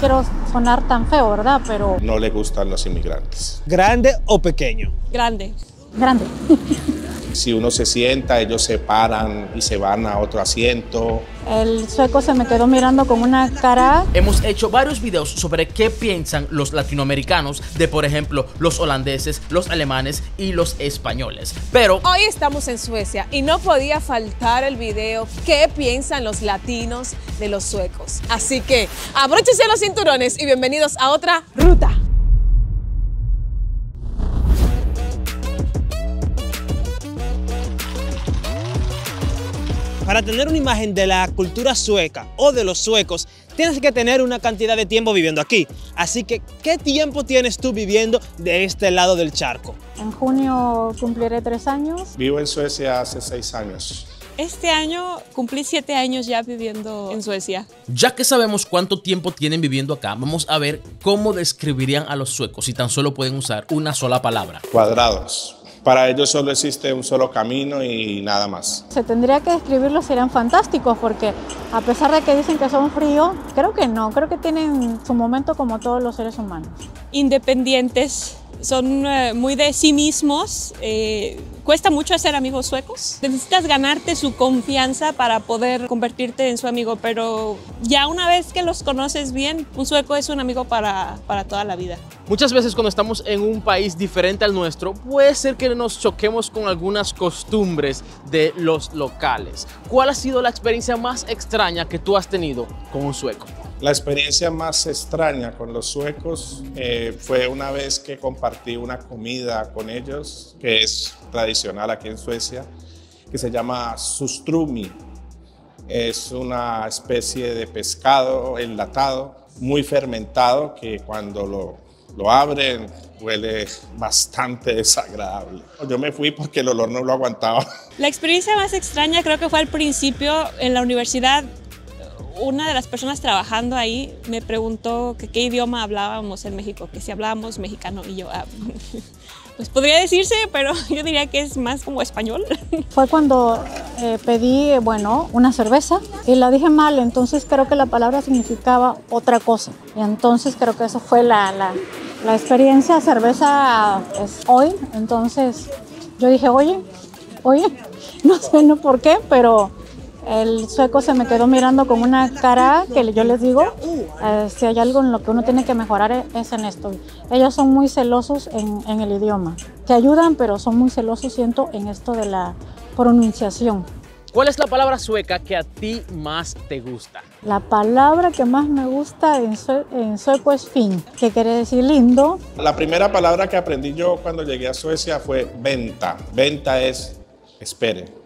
quiero sonar tan feo, ¿verdad? Pero... No le gustan los inmigrantes. ¿Grande o pequeño? Grande. Grande. Si uno se sienta, ellos se paran y se van a otro asiento. El sueco se me quedó mirando con una cara. Hemos hecho varios videos sobre qué piensan los latinoamericanos de, por ejemplo, los holandeses, los alemanes y los españoles. Pero hoy estamos en Suecia y no podía faltar el video qué piensan los latinos de los suecos. Así que abróchense los cinturones y bienvenidos a otra ruta. Para tener una imagen de la cultura sueca o de los suecos, tienes que tener una cantidad de tiempo viviendo aquí. Así que, ¿qué tiempo tienes tú viviendo de este lado del charco? En junio cumpliré 3 años. Vivo en Suecia hace 6 años. Este año cumplí 7 años ya viviendo en Suecia. ya que sabemos cuánto tiempo tienen viviendo acá, vamos a ver cómo describirían a los suecos si tan solo pueden usar una sola palabra. Cuadrados. Para ellos solo existe un solo camino y nada más. Se tendría que describirlos, serían fantásticos porque a pesar de que dicen que son fríos, creo que no, creo que tienen su momento como todos los seres humanos. Independientes, son muy de sí mismos, cuesta mucho hacer amigos suecos. Necesitas ganarte su confianza para poder convertirte en su amigo, pero ya una vez que los conoces bien, un sueco es un amigo para toda la vida. Muchas veces cuando estamos en un país diferente al nuestro, puede ser que nos choquemos con algunas costumbres de los locales. ¿Cuál ha sido la experiencia más extraña que tú has tenido con un sueco? La experiencia más extraña con los suecos fue una vez que compartí una comida con ellos, que es tradicional aquí en Suecia, que se llama surströmming. Es una especie de pescado enlatado, muy fermentado, que cuando lo abren huele bastante desagradable. Yo me fui porque el olor no lo aguantaba. La experiencia más extraña creo que fue al principio en la universidad. Una de las personas trabajando ahí me preguntó que qué idioma hablábamos en México, que si hablábamos mexicano, y yo, pues podría decirse, pero yo diría que es más como español. Fue cuando pedí, bueno, una cerveza y la dije mal, entonces creo que la palabra significaba otra cosa. Y entonces creo que eso fue la experiencia. Cerveza es hoy, entonces yo dije, oye, no sé no por qué, pero el sueco se me quedó mirando con una cara que yo les digo, si hay algo en lo que uno tiene que mejorar es en esto. Ellos son muy celosos en el idioma, te ayudan, pero son muy celosos, siento, en esto de la pronunciación. ¿Cuál es la palabra sueca que a ti más te gusta? La palabra que más me gusta en sueco es fin, que quiere decir lindo. La primera palabra que aprendí yo cuando llegué a Suecia fue venta. Venta es espere.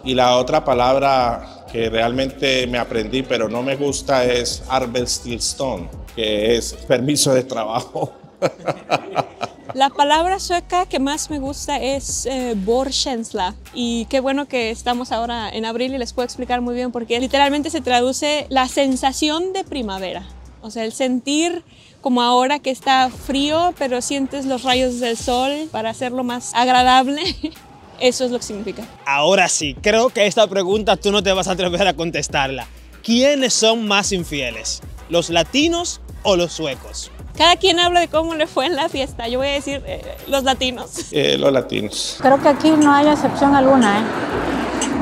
Y la otra palabra que realmente me aprendí, pero no me gusta, es arbetstillstånd, que es permiso de trabajo. La palabra sueca que más me gusta es vårkänsla, y qué bueno que estamos ahora en abril y les puedo explicar muy bien porque literalmente se traduce la sensación de primavera, o sea, el sentir como ahora que está frío, pero sientes los rayos del sol para hacerlo más agradable. Eso es lo que significa. Ahora sí, creo que esta pregunta tú no te vas a atrever a contestarla. ¿Quiénes son más infieles? ¿Los latinos o los suecos? Cada quien habla de cómo le fue en la fiesta. Yo voy a decir los latinos. Los latinos. Creo que aquí no hay excepción alguna, ¿eh?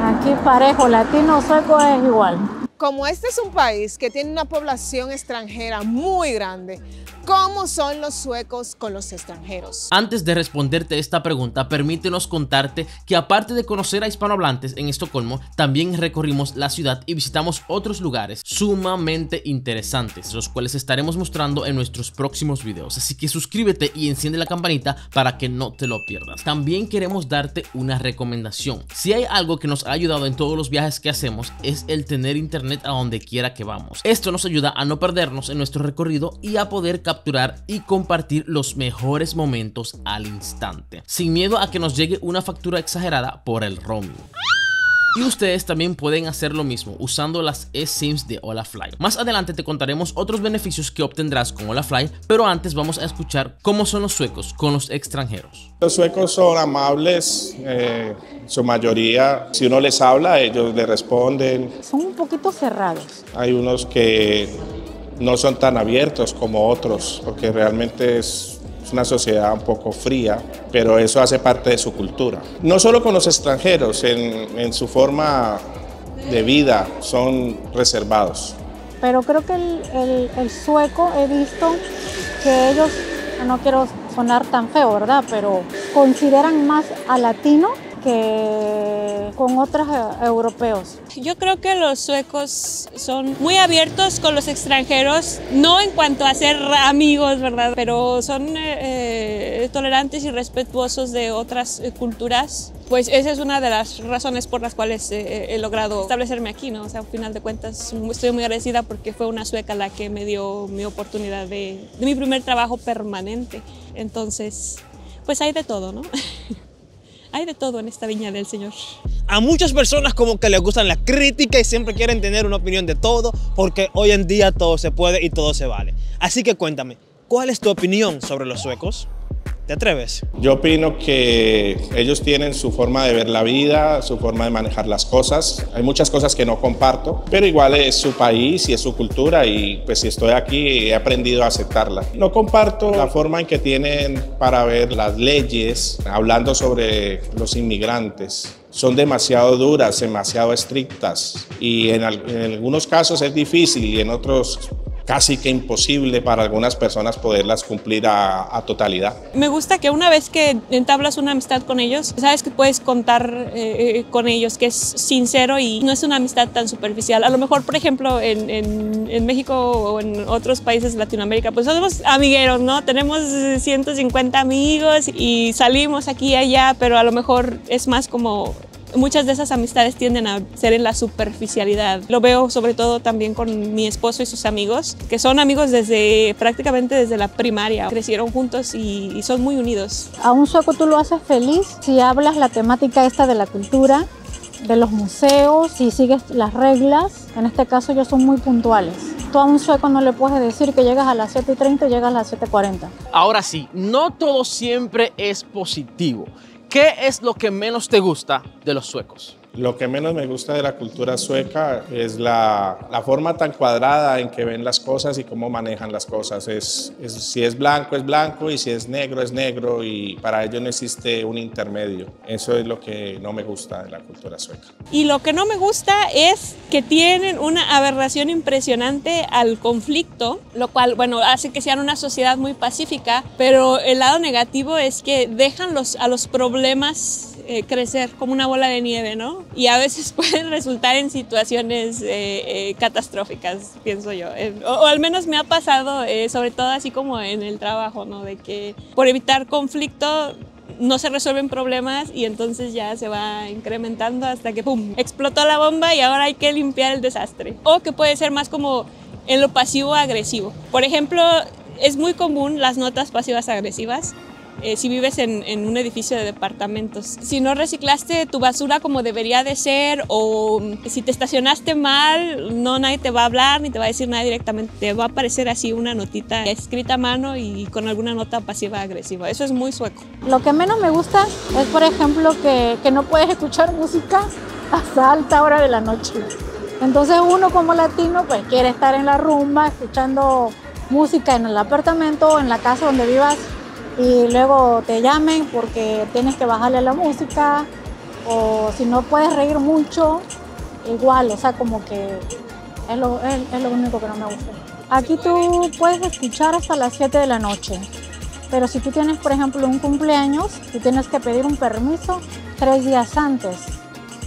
Aquí parejo, latino o sueco es igual. Como este es un país que tiene una población extranjera muy grande, ¿cómo son los suecos con los extranjeros? Antes de responderte esta pregunta, permítenos contarte que aparte de conocer a hispanohablantes en Estocolmo, también recorrimos la ciudad y visitamos otros lugares sumamente interesantes, los cuales estaremos mostrando en nuestros próximos videos. Así que suscríbete y enciende la campanita para que no te lo pierdas. También queremos darte una recomendación. Si hay algo que nos ha ayudado en todos los viajes que hacemos, es el tener internet a donde quiera que vamos. Esto nos ayuda a no perdernos en nuestro recorrido y a poder capturar y compartir los mejores momentos al instante, sin miedo a que nos llegue una factura exagerada por el roaming. Y ustedes también pueden hacer lo mismo usando las eSIMs de Holafly. Más adelante te contaremos otros beneficios que obtendrás con Holafly, pero antes vamos a escuchar cómo son los suecos con los extranjeros. Los suecos son amables, su mayoría, si uno les habla, ellos le responden. Son un poquito cerrados. Hay unos que no son tan abiertos como otros, porque realmente es una sociedad un poco fría, pero eso hace parte de su cultura. No solo con los extranjeros, en su forma de vida son reservados. Pero creo que el sueco he visto que ellos, no quiero sonar tan feo, ¿verdad? Pero consideran más al latino que con otros europeos. Yo creo que los suecos son muy abiertos con los extranjeros, no en cuanto a ser amigos, ¿verdad? Pero son tolerantes y respetuosos de otras culturas. Pues esa es una de las razones por las cuales he logrado establecerme aquí, ¿no? O sea, al final de cuentas estoy muy agradecida porque fue una sueca la que me dio mi oportunidad de mi primer trabajo permanente. Entonces, pues hay de todo, ¿no? Hay de todo en esta viña del Señor. A muchas personas como que les gustan la crítica y siempre quieren tener una opinión de todo, porque hoy en día todo se puede y todo se vale. Así que cuéntame, ¿cuál es tu opinión sobre los suecos? ¿Te atreves? Yo opino que ellos tienen su forma de ver la vida, su forma de manejar las cosas. Hay muchas cosas que no comparto, pero igual es su país y es su cultura y pues si estoy aquí he aprendido a aceptarla. No comparto la forma en que tienen para ver las leyes, hablando sobre los inmigrantes. Son demasiado duras, demasiado estrictas y en algunos casos es difícil y en otros casi que imposible para algunas personas poderlas cumplir a totalidad. Me gusta que una vez que entablas una amistad con ellos, sabes que puedes contar con ellos, que es sincero y no es una amistad tan superficial. A lo mejor, por ejemplo, en México o en otros países de Latinoamérica, pues somos amigueros, ¿no? Tenemos 150 amigos y salimos aquí y allá, pero a lo mejor es más como... Muchas de esas amistades tienden a ser en la superficialidad. Lo veo sobre todo también con mi esposo y sus amigos, que son amigos prácticamente desde la primaria. Crecieron juntos y son muy unidos. A un sueco tú lo haces feliz si hablas la temática esta de la cultura, de los museos, si sigues las reglas. En este caso ellos son muy puntuales. Tú a un sueco no le puedes decir que llegas a las 7:30 y llegas a las 7:40. Ahora sí, no todo siempre es positivo. ¿Qué es lo que menos te gusta de los suecos? Lo que menos me gusta de la cultura sueca es la forma tan cuadrada en que ven las cosas y cómo manejan las cosas. Si es blanco y si es negro y para ellos no existe un intermedio. Eso es lo que no me gusta de la cultura sueca. Y lo que no me gusta es que tienen una aberración impresionante al conflicto, lo cual, bueno, hace que sean una sociedad muy pacífica, pero el lado negativo es que dejan a los problemas crecer como una bola de nieve, ¿no? Y a veces pueden resultar en situaciones catastróficas, pienso yo. O al menos me ha pasado, sobre todo así como en el trabajo, ¿no? De que por evitar conflicto no se resuelven problemas y entonces ya se va incrementando hasta que ¡pum! Explotó la bomba y ahora hay que limpiar el desastre. O que puede ser más como en lo pasivo-agresivo. Por ejemplo, es muy común las notas pasivas agresivas. Si vives en un edificio de departamentos. Si no reciclaste tu basura como debería de ser o si te estacionaste mal, nadie te va a hablar ni te va a decir nada directamente. Te va a aparecer así una notita escrita a mano y con alguna nota pasiva agresiva. Eso es muy sueco. Lo que menos me gusta es, por ejemplo, que no puedes escuchar música hasta alta hora de la noche. Entonces uno como latino pues quiere estar en la rumba escuchando música en el apartamento o en la casa donde vivas y luego te llamen porque tienes que bajarle la música o si no puedes reír mucho, igual, o sea, como que es lo único que no me gusta. Aquí tú puedes escuchar hasta las 7 de la noche, pero si tú tienes, por ejemplo, un cumpleaños, tú tienes que pedir un permiso 3 días antes.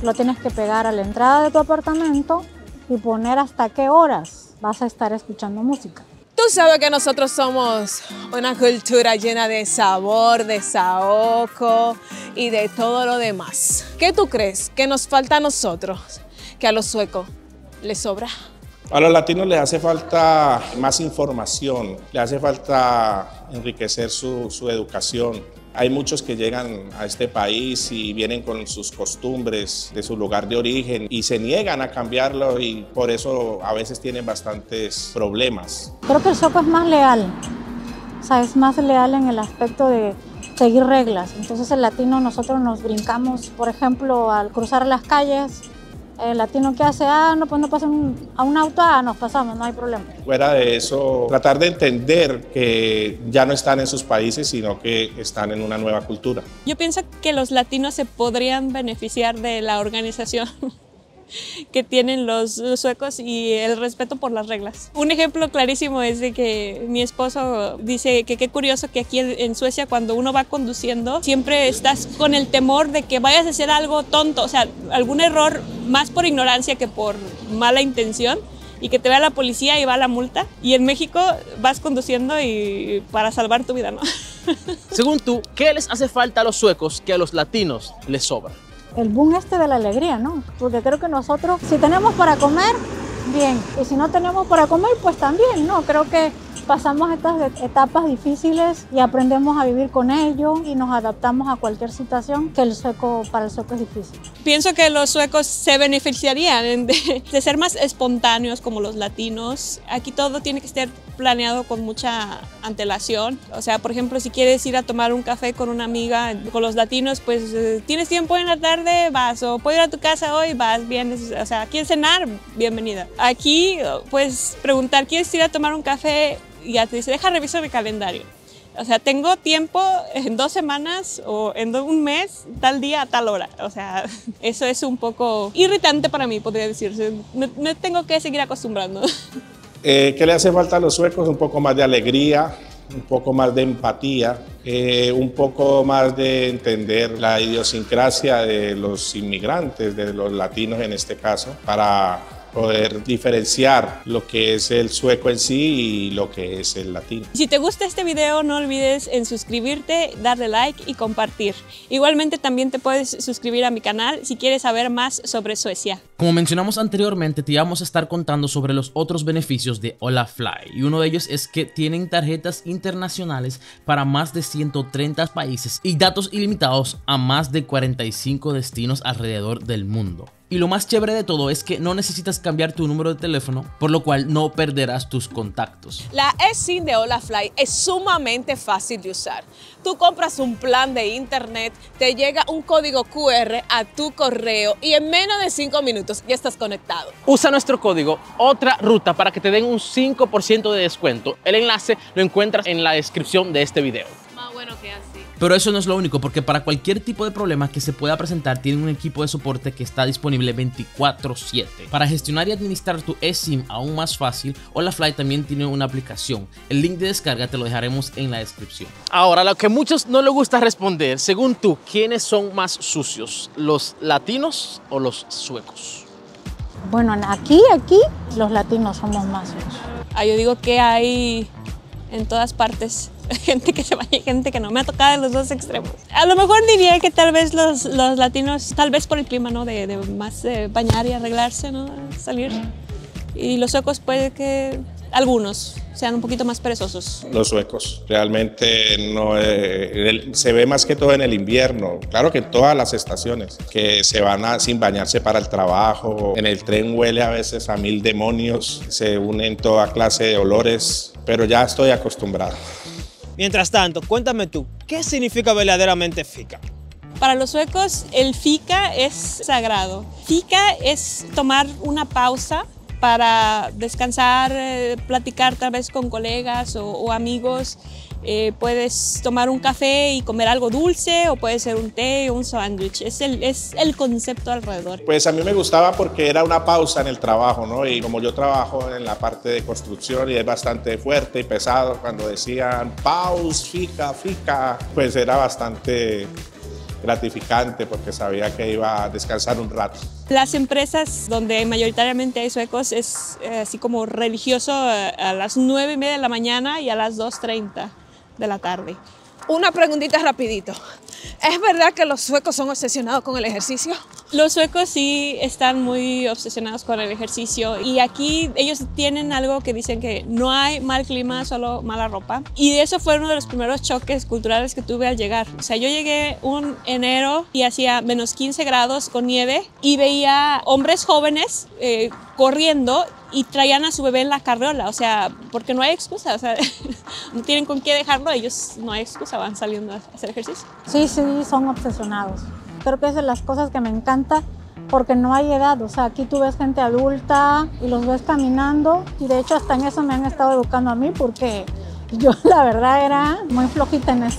Lo tienes que pegar a la entrada de tu apartamento y poner hasta qué horas vas a estar escuchando música. Tú sabes que nosotros somos una cultura llena de sabor, de saoco y de todo lo demás. ¿Qué tú crees que nos falta a nosotros, que a los suecos les sobra? A los latinos les hace falta más información, les hace falta enriquecer su educación. Hay muchos que llegan a este país y vienen con sus costumbres de su lugar de origen y se niegan a cambiarlo y por eso a veces tienen bastantes problemas. Creo que el sueco es más leal, o sea, es más leal en el aspecto de seguir reglas. Entonces el latino nosotros nos brincamos, por ejemplo, al cruzar las calles, El latino que hace, no, pues no pasan a un auto, nos pasamos, no hay problema. Fuera de eso, tratar de entender que ya no están en sus países, sino que están en una nueva cultura. Yo pienso que los latinos se podrían beneficiar de la organización que tienen los suecos y el respeto por las reglas. Un ejemplo clarísimo es de que mi esposo dice que qué curioso que aquí en Suecia cuando uno va conduciendo siempre estás con el temor de que vayas a hacer algo tonto, o sea, algún error más por ignorancia que por mala intención y que te vea la policía y va la multa. Y en México vas conduciendo y para salvar tu vida, ¿no? Según tú, ¿qué les hace falta a los suecos que a los latinos les sobra? El boom de la alegría, ¿no? Porque creo que nosotros, si tenemos para comer, bien. Y si no tenemos para comer, pues también, ¿no? Creo que pasamos estas etapas difíciles y aprendemos a vivir con ello y nos adaptamos a cualquier situación que para el sueco es difícil. Pienso que los suecos se beneficiarían de ser más espontáneos como los latinos. Aquí todo tiene que estar planeado con mucha antelación. O sea, por ejemplo, si quieres ir a tomar un café con una amiga, con los latinos, pues tienes tiempo en la tarde, vas, o puedo ir a tu casa hoy, vas, vienes, o sea, ¿quieres cenar? Bienvenida. Aquí, pues preguntar, ¿quieres ir a tomar un café? Y ya te dice, deja revisar mi calendario. O sea, tengo tiempo en 2 semanas o en un mes, tal día a tal hora. O sea, eso es un poco irritante para mí, podría decirse. Me tengo que seguir acostumbrando. ¿Qué le hace falta a los suecos? Un poco más de alegría, un poco más de empatía, un poco más de entender la idiosincrasia de los inmigrantes, de los latinos en este caso, para poder diferenciar lo que es el sueco en sí y lo que es el latino. Si te gusta este video, no olvides en suscribirte, darle like y compartir. Igualmente también te puedes suscribir a mi canal si quieres saber más sobre Suecia. Como mencionamos anteriormente, te íbamos a estar contando sobre los otros beneficios de Olafly y uno de ellos es que tienen tarjetas internacionales para más de 130 países y datos ilimitados a más de 45 destinos alrededor del mundo. Y lo más chévere de todo es que no necesitas cambiar tu número de teléfono, por lo cual no perderás tus contactos. La eSIM de Olafly es sumamente fácil de usar. Tú compras un plan de internet, te llega un código QR a tu correo y en menos de 5 minutos ya estás conectado. Usa nuestro código Otra Ruta para que te den un 5% de descuento. El enlace lo encuentras en la descripción de este video. Más bueno que así. Pero eso no es lo único, porque para cualquier tipo de problema que se pueda presentar tienen un equipo de soporte que está disponible 24/7. Para gestionar y administrar tu eSIM aún más fácil, Olafly también tiene una aplicación. El link de descarga te lo dejaremos en la descripción. Ahora, lo que a muchos no les gusta responder, según tú, ¿quiénes son más sucios? ¿Los latinos o los suecos? Bueno, aquí los latinos somos más sucios. Yo digo que hay en todas partes gente que se baña y gente que no. Me ha tocado en los dos extremos. A lo mejor diría que tal vez los latinos, tal vez por el clima, ¿no? De más bañar y arreglarse, ¿no? Salir. Y los suecos puede que algunos sean un poquito más perezosos. Los suecos realmente no, se ve más que todo en el invierno, claro que en todas las estaciones, que se van sin bañarse para el trabajo, en el tren huele a veces a 1000 demonios, se unen toda clase de olores, pero ya estoy acostumbrado. Mientras tanto, cuéntame tú, ¿qué significa verdaderamente fika? Para los suecos, el fika es sagrado. Fika es tomar una pausa para descansar, platicar tal vez con colegas o amigos. Puedes tomar un café y comer algo dulce o puede ser un té o un sándwich. Es el concepto alrededor. Pues a mí me gustaba porque era una pausa en el trabajo, ¿no? Y como yo trabajo en la parte de construcción y es bastante fuerte y pesado, cuando decían pause, fika, pues era bastante gratificante porque sabía que iba a descansar un rato. Las empresas donde mayoritariamente hay suecos es así como religioso a las 9:30 de la mañana y a las 2:30 de la tarde. Una preguntita rapidito. ¿Es verdad que los suecos son obsesionados con el ejercicio? Los suecos sí están muy obsesionados con el ejercicio y aquí ellos tienen algo que dicen que no hay mal clima, solo mala ropa. Y eso fue uno de los primeros choques culturales que tuve al llegar. O sea, yo llegué un enero y hacía menos 15 grados con nieve y veía hombres jóvenes corriendo y traían a su bebé en la carriola, o sea, porque no hay excusa, o sea, no tienen con qué dejarlo, ellos no hay excusa, van saliendo a hacer ejercicio. Sí, son obsesionados. Creo que es de las cosas que me encanta porque no hay edad. O sea, aquí tú ves gente adulta y los ves caminando, y de hecho hasta en eso me han estado educando a mí, porque yo la verdad era muy flojita en eso.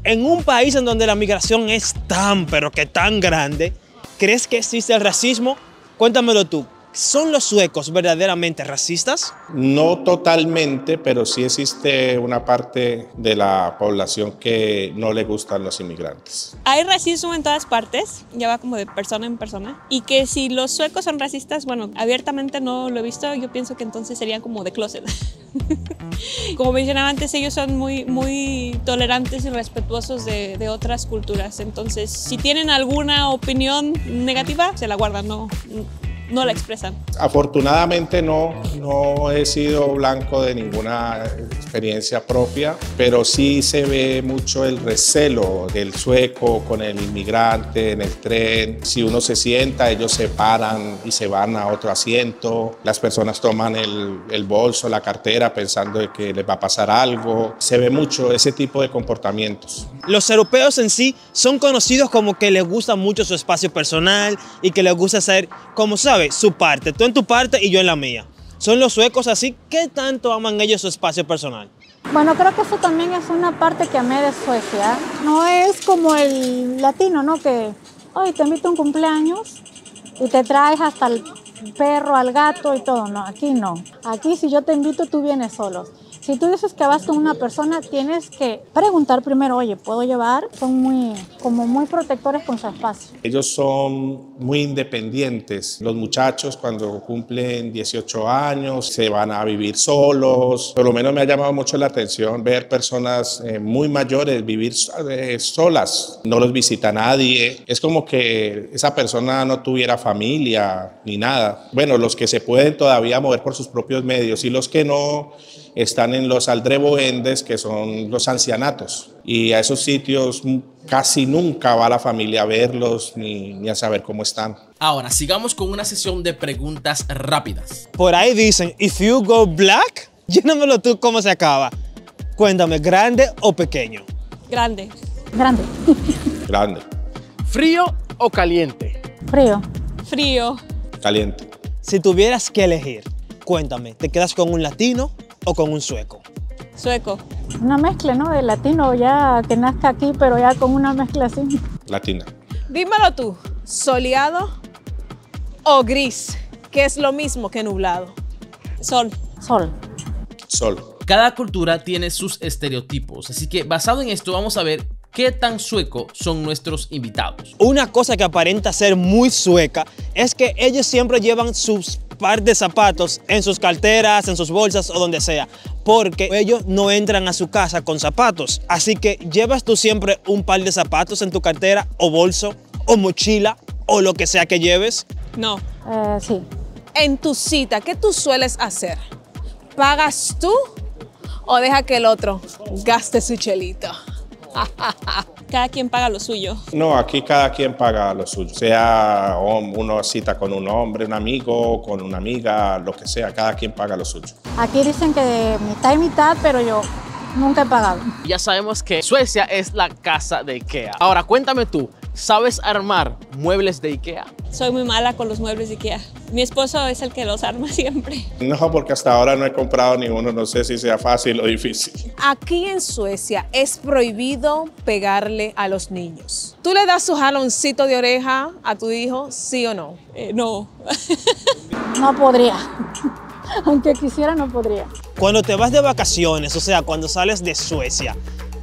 En un país en donde la migración es tan, pero que tan grande, ¿crees que existe el racismo? Cuéntamelo tú. ¿Son los suecos verdaderamente racistas? No totalmente, pero sí existe una parte de la población que no le gustan los inmigrantes. Hay racismo en todas partes, ya va como de persona en persona. Y que si los suecos son racistas, bueno, abiertamente no lo he visto, yo pienso que entonces serían como de closet. Como mencionaba antes, ellos son muy tolerantes y respetuosos de otras culturas. Entonces, si tienen alguna opinión negativa, se la guardan, no la expresan. Afortunadamente no he sido blanco de ninguna experiencia propia, pero sí se ve mucho el recelo del sueco con el inmigrante en el tren. Si uno se sienta, ellos se paran y se van a otro asiento. Las personas toman el bolso, la cartera, pensando de que les va a pasar algo. Se ve mucho ese tipo de comportamientos. Los europeos en sí son conocidos como que les gusta mucho su espacio personal y que les gusta hacer, como sabes, su parte, tú en tu parte y yo en la mía. ¿Son los suecos así? ¿Qué tanto aman ellos su espacio personal? Bueno, creo que eso también es una parte que amé de Suecia. No es como el latino, ¿no? Que hoy te invito a un cumpleaños y te traes hasta el perro, al gato y todo. No, aquí no. Aquí si yo te invito, tú vienes solo. Si tú dices que vas con una persona, tienes que preguntar primero, oye, ¿puedo llevar? Son muy protectores con su espacio. Ellos son muy independientes. Los muchachos cuando cumplen 18 años se van a vivir solos. Por lo menos me ha llamado mucho la atención ver personas muy mayores vivir solas. No los visita nadie. Es como que esa persona no tuviera familia ni nada. Bueno, los que se pueden todavía mover por sus propios medios y los que no están en los aldreboendes, que son los ancianatos. Y a esos sitios casi nunca va la familia a verlos ni a saber cómo están. Ahora, sigamos con una sesión de preguntas rápidas. Por ahí dicen, if you go black, llénamelo tú cómo se acaba. Cuéntame, ¿grande o pequeño? Grande. Grande. Grande. ¿Frío o caliente? Frío. Frío. Caliente. Si tuvieras que elegir, cuéntame, ¿te quedas con un latino o con un sueco? Sueco. Una mezcla, ¿no? De latino ya que nazca aquí, pero ya con una mezcla así. Latina. Dímelo tú, ¿soleado o gris? Que es lo mismo que nublado. Sol. Sol. Sol. Cada cultura tiene sus estereotipos, así que basado en esto vamos a ver qué tan sueco son nuestros invitados. Una cosa que aparenta ser muy sueca es que ellos siempre llevan sus par de zapatos en sus carteras, en sus bolsas o donde sea, porque ellos no entran a su casa con zapatos. Así que llevas tú siempre un par de zapatos en tu cartera o bolso o mochila o lo que sea que lleves. No. Sí. En tu cita, ¿qué tú sueles hacer? ¿Pagas tú o deja que el otro gaste su chelito? Cada quien paga lo suyo. No, aquí cada quien paga lo suyo. Sea uno cita con un hombre, un amigo, con una amiga, lo que sea, cada quien paga lo suyo. Aquí dicen que de mitad y mitad, pero yo nunca he pagado. Ya sabemos que Suecia es la casa de IKEA. Ahora, cuéntame tú, ¿sabes armar muebles de IKEA? Soy muy mala con los muebles de IKEA. Mi esposo es el que los arma siempre. No, porque hasta ahora no he comprado ni uno, no sé si sea fácil o difícil. Aquí en Suecia es prohibido pegarle a los niños. ¿Tú le das su jaloncito de oreja a tu hijo, sí o no? No. No podría. Aunque quisiera, no podría. Cuando te vas de vacaciones, o sea, cuando sales de Suecia,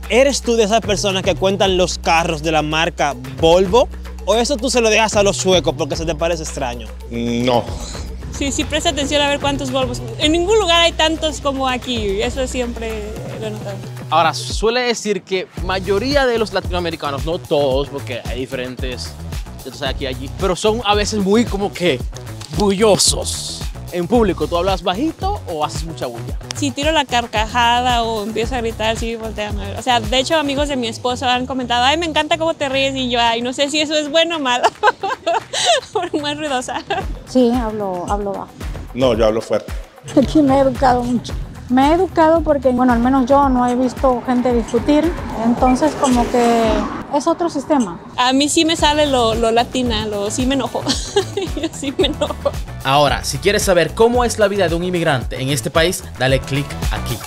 ¿eres tú de esas personas que cuentan los carros de la marca Volvo? ¿O eso tú se lo dejas a los suecos porque se te parece extraño? No. Sí, presta atención a ver cuántos Volvos. En ningún lugar hay tantos como aquí. Eso siempre lo he notado. Ahora, suele decir que mayoría de los latinoamericanos, no todos, porque hay diferentes, entonces aquí y allí, pero son a veces muy como que bullosos. En público, ¿tú hablas bajito o haces mucha bulla? Si tiro la carcajada o empiezo a gritar, sí, voltean a ver. O sea, de hecho, amigos de mi esposo han comentado, ay, me encanta cómo te ríes, y yo, ay, no sé si eso es bueno o malo, por más ruidosa. Sí, hablo bajo. No, yo hablo fuerte. Aquí me he educado mucho. Me he educado porque, bueno, al menos yo no he visto gente discutir, entonces como que es otro sistema. A mí sí me sale lo latina, sí me enojo. Yo sí me enojo. Ahora, si quieres saber cómo es la vida de un inmigrante en este país, dale clic aquí.